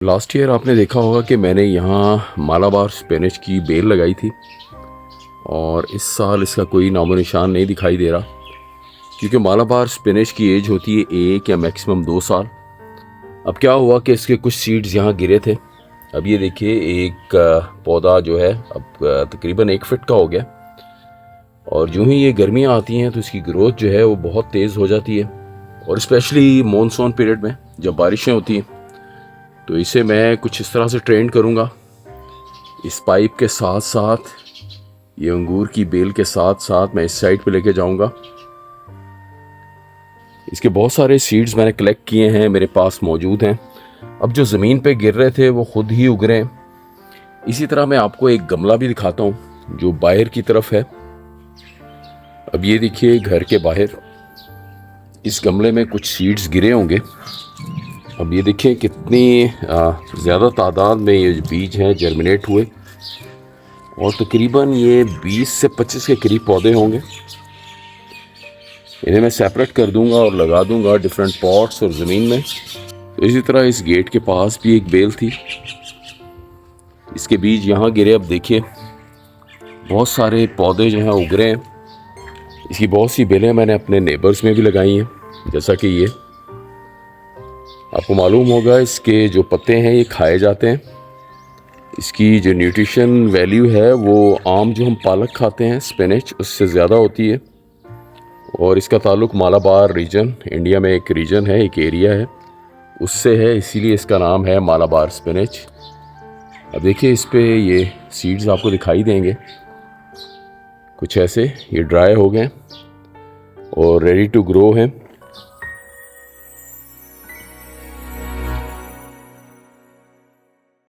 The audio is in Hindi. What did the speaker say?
लास्ट ईयर आपने देखा होगा कि मैंने यहाँ मालाबार स्पेनिश की बेल लगाई थी और इस साल इसका कोई नामो निशान नहीं दिखाई दे रहा, क्योंकि मालाबार स्पेनिश की एज होती है 1 या मैक्सिमम 2 साल। अब क्या हुआ कि इसके कुछ सीड्स यहाँ गिरे थे। अब ये देखिए, एक पौधा जो है अब तकरीबन 1 फीट का हो गया और यूँ ही ये गर्मियाँ आती हैं तो इसकी ग्रोथ जो है वो बहुत तेज़ हो जाती है, और स्पेशली मॉनसून पीरियड में जब बारिशें होती हैं तो इसे मैं कुछ इस तरह से ट्रेन करूँगा। इस पाइप के साथ साथ ये अंगूर की बेल के साथ साथ मैं इस साइड पे लेके जाऊँगा। इसके बहुत सारे सीड्स मैंने कलेक्ट किए हैं, मेरे पास मौजूद हैं। अब जो ज़मीन पे गिर रहे थे वो खुद ही उग रहे हैं। इसी तरह मैं आपको एक गमला भी दिखाता हूँ जो बाहर की तरफ है। अब ये देखिए, घर के बाहर इस गमले में कुछ सीड्स गिरे होंगे। अब ये देखिए कितनी ज़्यादा तादाद में ये बीज हैं जर्मिनेट हुए, और तकरीबन ये 20 से 25 के करीब पौधे होंगे। इन्हें मैं सेपरेट कर दूंगा और लगा दूंगा डिफरेंट पॉट्स और ज़मीन में। तो इसी तरह इस गेट के पास भी एक बेल थी, इसके बीज यहाँ गिरे। अब देखिए बहुत सारे पौधे जो हैं उग रहे हैं। इसकी बहुत सी बेलें मैंने अपने नेबर्स में भी लगाई हैं, जैसा कि ये आपको मालूम होगा। इसके जो पत्ते हैं ये खाए जाते हैं। इसकी जो न्यूट्रिशन वैल्यू है वो आम जो हम पालक खाते हैं स्पिनच, उससे ज़्यादा होती है। और इसका ताल्लुक मालाबार रीजन, इंडिया में एक रीजन है, एक एरिया है, उससे है, इसीलिए इसका नाम है मालाबार स्पिनच। अब देखिए इस पे ये सीड्स आपको दिखाई देंगे कुछ ऐसे, ये ड्राई हो गए और रेडी टू ग्रो हैं।